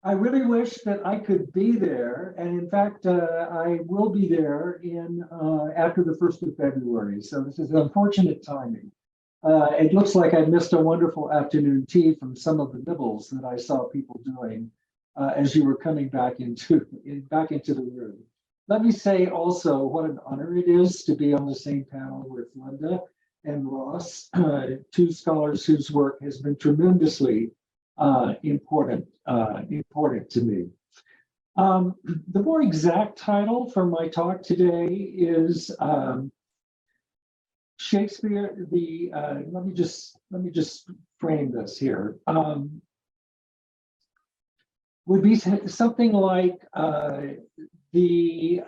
I really wish that I could be there, and in fact, I will be there in after the 1st of February. So this is unfortunate timing. It looks like I missed a wonderful afternoon tea from some of the nibbles that I saw people doing as you were coming back into the room. Let me say also what an honor it is to be on the same panel with Linda and Ross, two scholars whose work has been tremendously important to me. The more exact title for my talk today is Shakespeare. Let me just frame this here. Would be something like the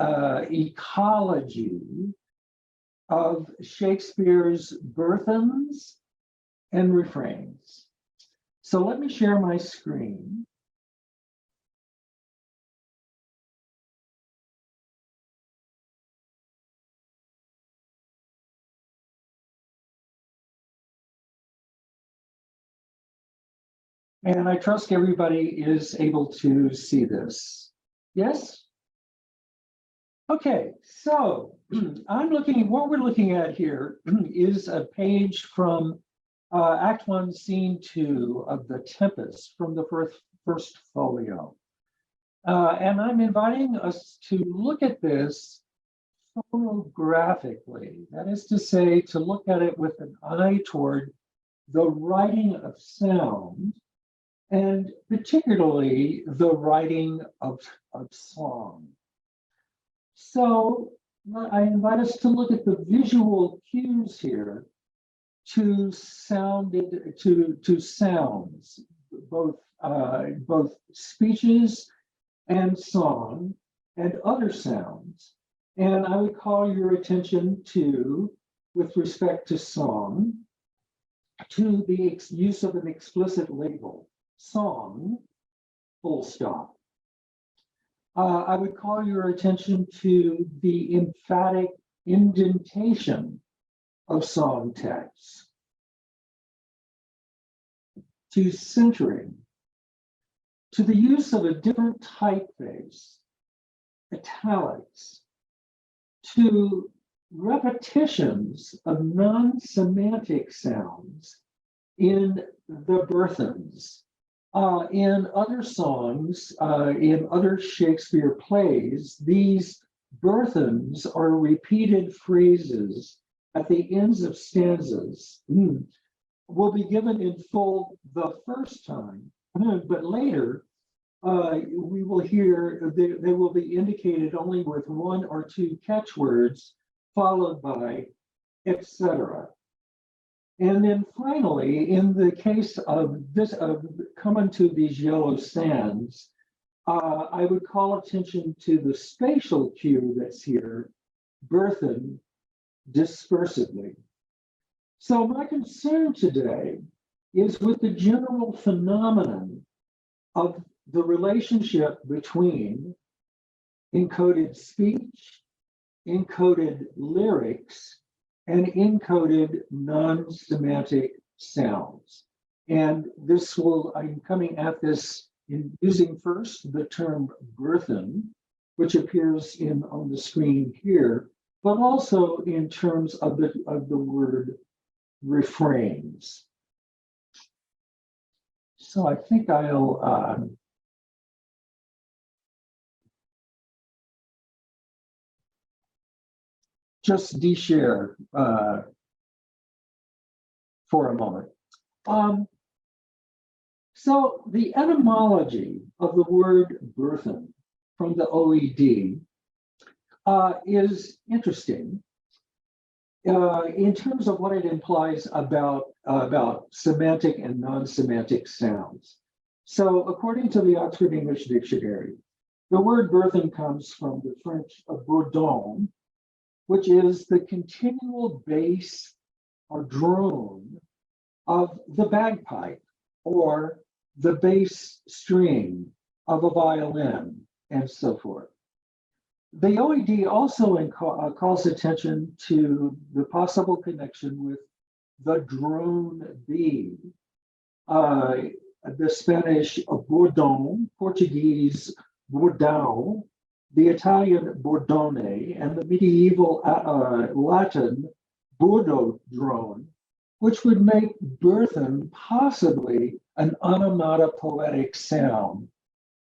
ecology of Shakespeare's burthens and refrains. So let me share my screen. And I trust everybody is able to see this. Yes? Okay, so what we're looking at here is a page from Act 1, Scene 2 of The Tempest from the first folio. And I'm inviting us to look at this phonographically. That is to say, to look at it with an eye toward the writing of sound, and particularly the writing of song. So I invite us to look at the visual cues here to sounds, both speeches and song and other sounds. And I would call your attention to, with respect to song, to the use of an explicit label, song, full stop. I would call your attention to the emphatic indentation of song text, to centering, to the use of a different typeface, italics, to repetitions of non-semantic sounds in the burthens. In other songs, in other Shakespeare plays, these burthens are repeated phrases at the ends of stanzas. Will be given in full the first time, but later we will hear they will be indicated only with one or two catchwords followed by etc. And then finally, in the case of this, of coming to these yellow sands, I would call attention to the spatial cue that's here, burthen dispersively. So my concern today is with the general phenomenon of the relationship between encoded speech, encoded lyrics, and encoded non-semantic sounds. And I'm coming at this in using first the term burthen, which appears on the screen here, but also in terms of the word refrains. So I think I'll just de-share for a moment. So the etymology of the word burthen from the OED is interesting in terms of what it implies about semantic and non-semantic sounds. So according to the Oxford English Dictionary, the word burthen comes from the French bourdon, which is the continual bass or drone of the bagpipe or the bass string of a violin and so forth. The OED also calls attention to the possible connection with the drone bee, the Spanish Bordon, Portuguese Bordão, the Italian Bordone, and the medieval Latin Bordodrone, which would make burthen possibly an onomatopoetic sound,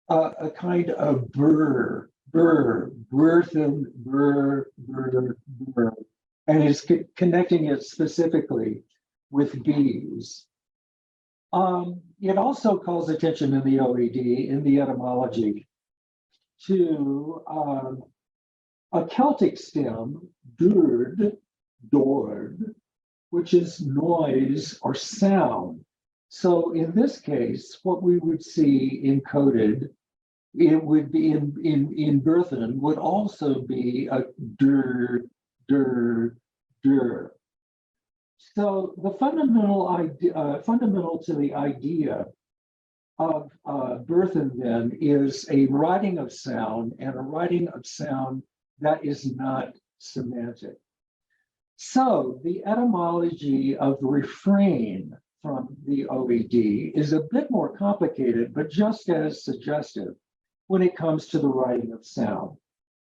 a kind of burr, burthen, burr, burr, burr, and is connecting it specifically with bees. It also calls attention in the OED, in the etymology, to a Celtic stem, durd, dord, which is noise or sound. So in this case, what we would see encoded, it would be in burthen, would also be a dur, dur, dur. So the fundamental to the idea of burthen then is a writing of sound, and a writing of sound that is not semantic. So the etymology of refrain from the OED is a bit more complicated, but just as suggestive when it comes to the writing of sound.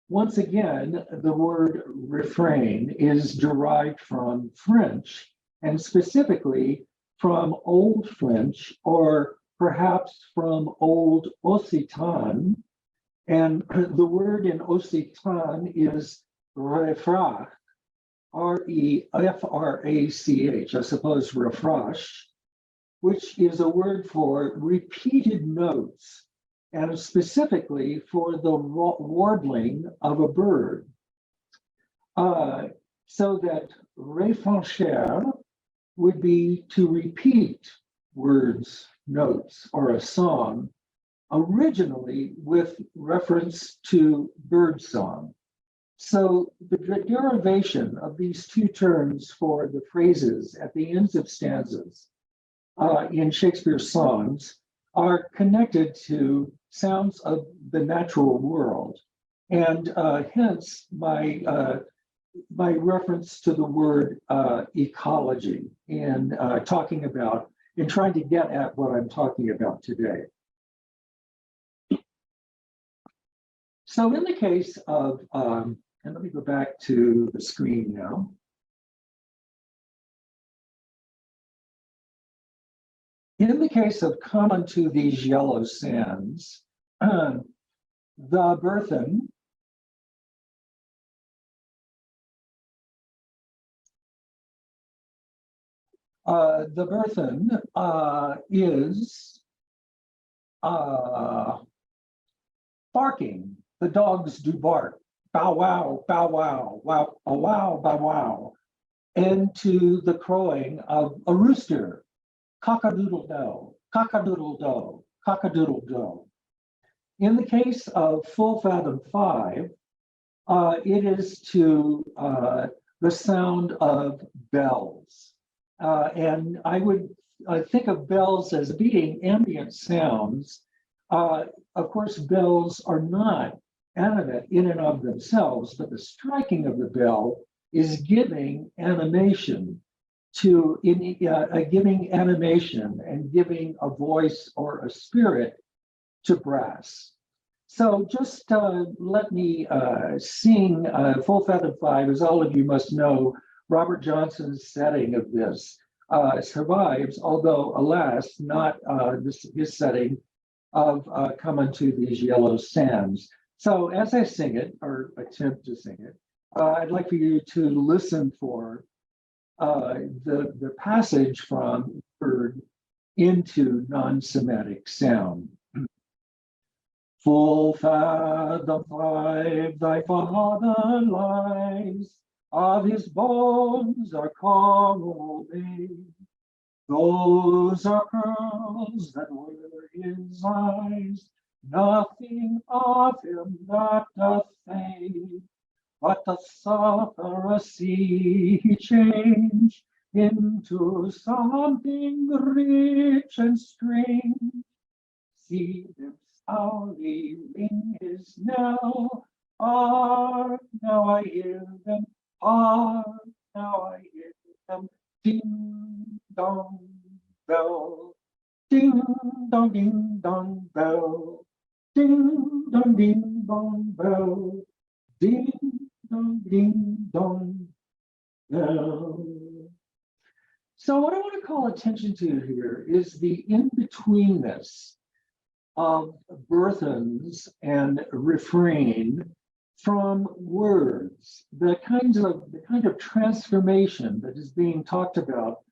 Once again, the word refrain is derived from French, and specifically from Old French, or perhaps from Old Occitan. And the word in Occitan is refrach, R-E-F-R-A-C-H, I suppose refrash, which is a word for repeated notes, and specifically for the warbling of a bird. So that refrancher would be to repeat words, notes, or a song, originally with reference to bird song. So the derivation of these two terms for the phrases at the ends of stanzas in Shakespeare's songs are connected to sounds of the natural world. And hence my reference to the word ecology in talking about, in trying to get at what I'm talking about today. So in the case of, and let me go back to the screen now. In the case of common to these yellow sands, the burthen is barking. The dogs do bark. Bow wow, bow wow, wow, a wow, bow wow. And to the crowing of a rooster. Cock-a-doodle-doe, cock-a-doodle-doe, cock-a-doodle-doe. In the case of full fathom 5, it is to the sound of bells. And I would think of bells as being ambient sounds. Of course, bells are not animate in and of themselves, but the striking of the bell is giving animation to giving animation and giving a voice or a spirit to brass. So just let me sing Full Fathom 5. As all of you must know, Robert Johnson's setting of this survives, although alas, not his setting of Come Unto These Yellow Sands. So as I sing it, or attempt to sing it, I'd like for you to listen for the passage from word into non-Semitic sound. Full fathom 5, thy father lies, of his bones are coral made. Those are pearls that were his eyes, nothing of him that doth fade. But doth suffer a sea change into something rich and strange. See them sourly ring his knell. Hark, now I hear them. Hark, now I hear them. Ding dong bell. Ding dong bell. Ding dong bell. Ding dong bell. So what I want to call attention to here is the in-betweenness of burthens and refrain from words, the kind of transformation that is being talked about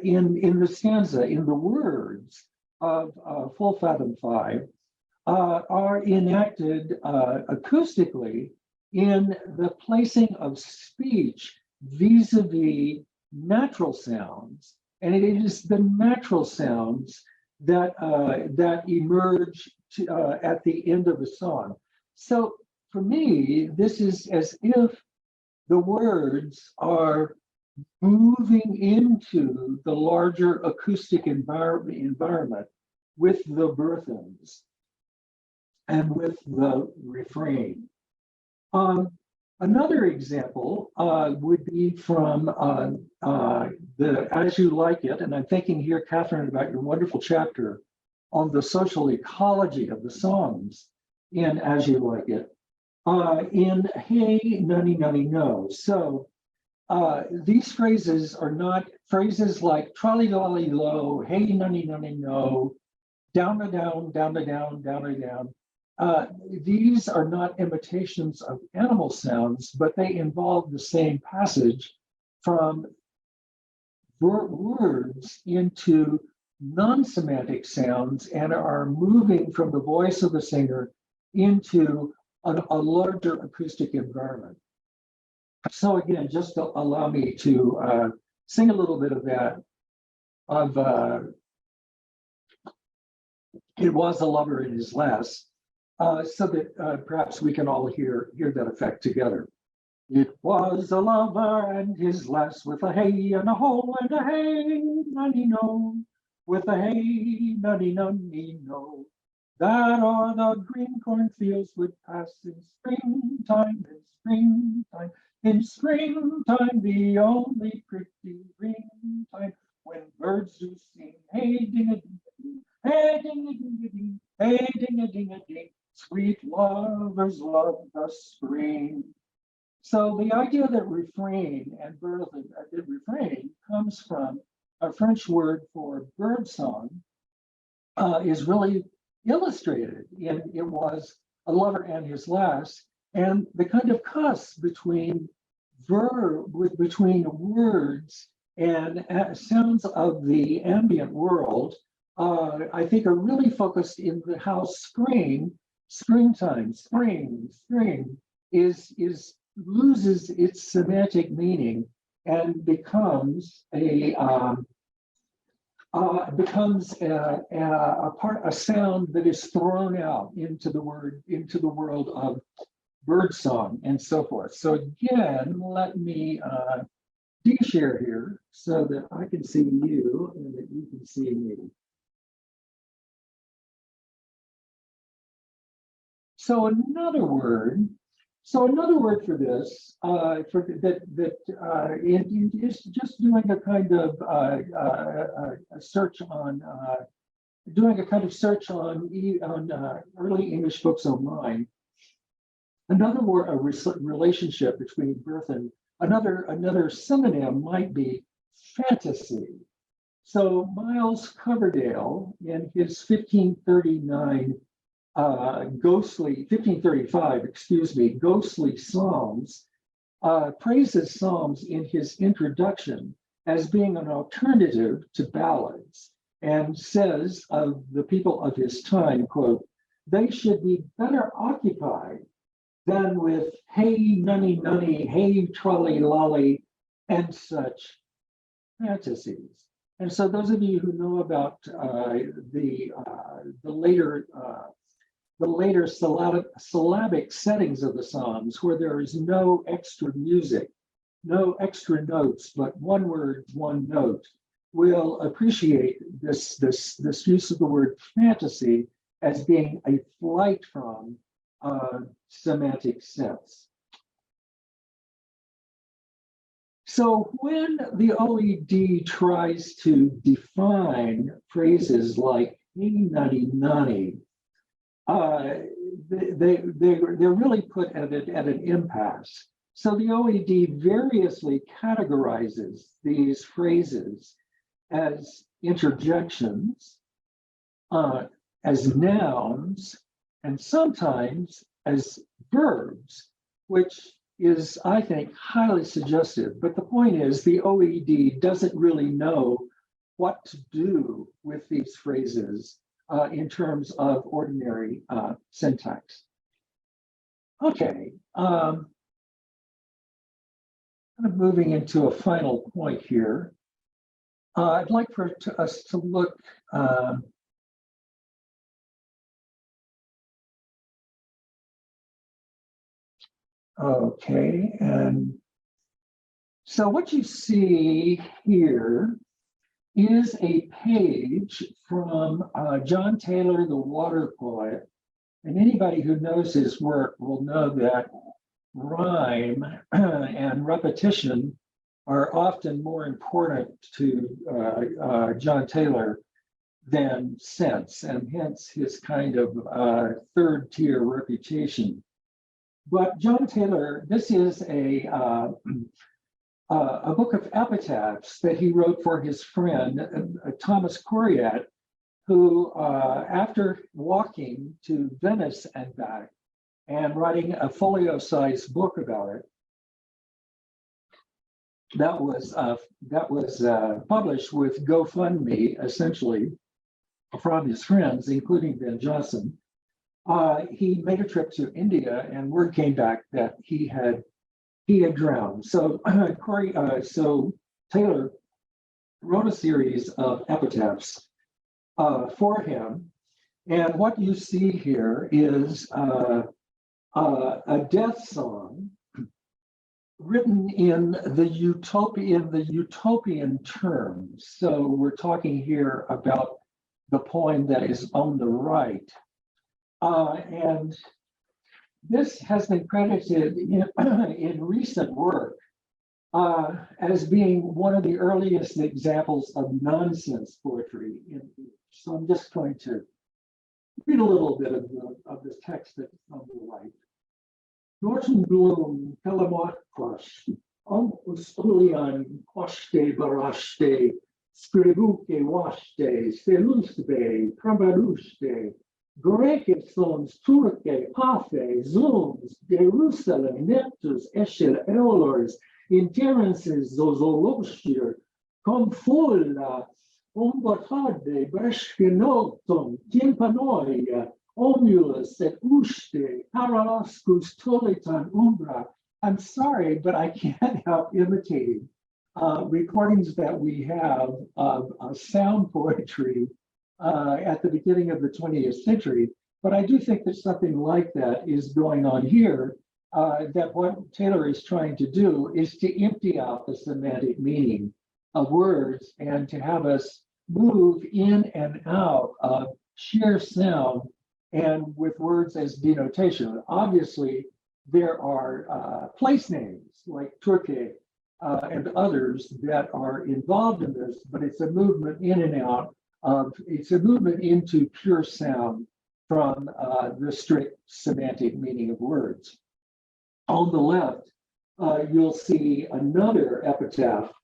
in the stanza, in the words of Full Fathom 5, are enacted acoustically in the placing of speech vis-a-vis natural sounds. And it is the natural sounds that emerge at the end of the song. So for me, this is as if the words are moving into the larger acoustic environment with the burthens and with the refrain. Another example would be from the As You Like It, and I'm thinking here, Catherine, about your wonderful chapter on the social ecology of the songs in As You Like It, in Hey, Nunny, Nunny, No. So these phrases are not phrases like trolley, lolly, low, hey, nunny, nunny, no, down, a down, down, a down, down, a down. These are not imitations of animal sounds, but they involve the same passage from words into non-semantic sounds and are moving from the voice of the singer into a larger acoustic environment. So again, just to allow me to sing a little bit of that, of It Was a Lover in His Lass, so that perhaps we can all hear that effect together. It was a lover and his lass with a hey and a ho and a hey, nunny no, with a hey, nunny nunny no, that o'er the green cornfields would pass in springtime, in springtime, the only pretty green time, when birds do sing, hey ding a ding a ding, hey ding a ding a ding, hey ding a ding a ding, sweet lovers love the spring. So the idea that refrain and refrain comes from a French word for bird song is really illustrated in It Was a Lover and His Lass, and the kind of cuss between between words and sounds of the ambient world, I think are really focused in the how springtime, spring is loses its semantic meaning and becomes a sound that is thrown out into the world of birdsong and so forth. So again, let me de-share here so that I can see you and that you can see me. So another word for this, is just doing a kind of a search on early English books online. Another word, a relationship between birth and another synonym might be fantasy. So Miles Coverdale, in his 1535, ghostly Psalms, praises Psalms in his introduction as being an alternative to ballads, and says of the people of his time, quote, they should be better occupied than with hey nunny nunny, hey trolley lolly, and such fantasies. And so those of you who know about the later syllabic settings of the Psalms, where there is no extra music, no extra notes, but one word, one note, will appreciate this use of the word fantasy as being a flight from semantic sense. So when the OED tries to define phrases like "hey nutty nutty," they're really put at an impasse. So the OED variously categorizes these phrases as interjections, as nouns, and sometimes as verbs, which is, I think, highly suggestive. But the point is, the OED doesn't really know what to do with these phrases in terms of ordinary syntax. Okay, kind of moving into a final point here. I'd like for us to look okay, and so what you see here is a page from John Taylor, the water poet. And anybody who knows his work will know that rhyme and repetition are often more important to John Taylor than sense, and hence his kind of third tier reputation. But John Taylor, this is a book of epitaphs that he wrote for his friend, Thomas Coriat, who, after walking to Venice and back and writing a folio-sized book about it, that was published with GoFundMe, essentially, from his friends, including Ben Jonson. He made a trip to India, and word came back that he had drowned. So Taylor wrote a series of epitaphs for him. And what you see here is a death song written in the utopian terms. So we're talking here about the poem that is on the right. And this has been credited in recent work as being one of the earliest examples of nonsense poetry. So I'm just going to read a little bit of this text that's on the right. Norton Bloom, Kalamakwash, Ustulian, Quashte, Barashte, Scribuke, Washte, Selusbe, Prabarushte, Gorekisons, Turke, Pafe, Zooms, Jerusalem, Neptus, Eshel, Eolors, Interences, Zozoloshir, Confola, Ombotade, Breshkenotum, Timpanoia, Omulus, et Ushte, Paralascus, Toletan, Umbra. I'm sorry, but I can't help imitating recordings that we have of sound poetry at the beginning of the 20th century. But I do think that something like that is going on here, that what Taylor is trying to do is to empty out the semantic meaning of words and to have us move in and out of sheer sound and with words as denotation. Obviously, there are place names like Turkey and others that are involved in this, but it's a movement in and out of, it's a movement into pure sound from the strict semantic meaning of words. On the left, you'll see another epitaph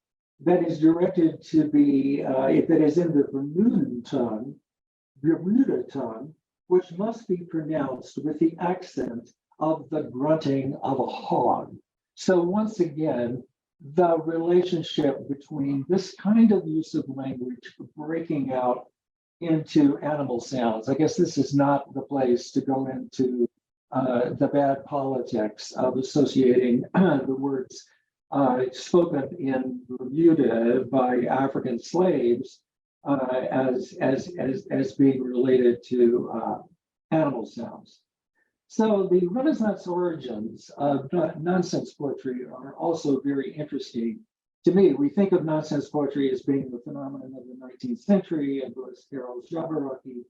that is directed to be, that is in the Bermuda tongue, which must be pronounced with the accent of the grunting of a hog. So once again, the relationship between this kind of use of language breaking out into animal sounds. I guess this is not the place to go into the bad politics of associating the words spoken in Bermuda by African slaves as being related to animal sounds. So the Renaissance origins of nonsense poetry are also very interesting to me. We think of nonsense poetry as being the phenomenon of the 19th century and Lewis Carroll's Jabberwocky,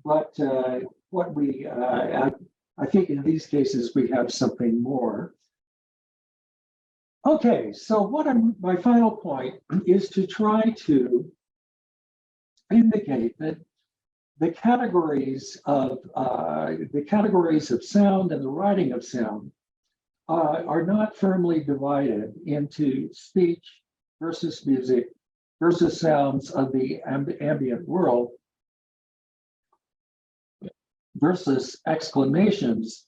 but what we, I think in these cases we have something more. Okay, so my final point is to try to indicate that the categories of sound and the writing of sound are not firmly divided into speech versus music versus sounds of the ambient world versus exclamations,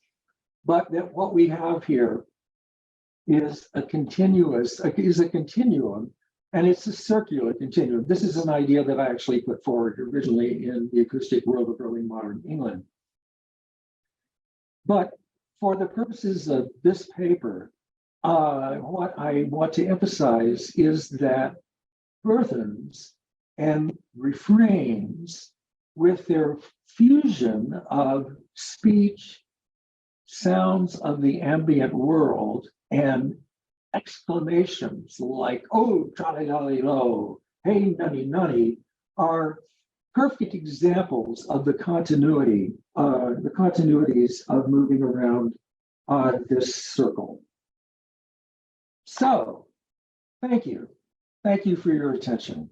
but that what we have here is a continuum, and it's a circular continuum. This is an idea that I actually put forward originally in the acoustic world of early modern England. But for the purposes of this paper, what I want to emphasize is that burthens and refrains, with their fusion of speech, sounds of the ambient world, and exclamations like, oh, trolley-dolly-lo, hey, nunny, nunny, are perfect examples of the continuities of moving around this circle. So, thank you. Thank you for your attention.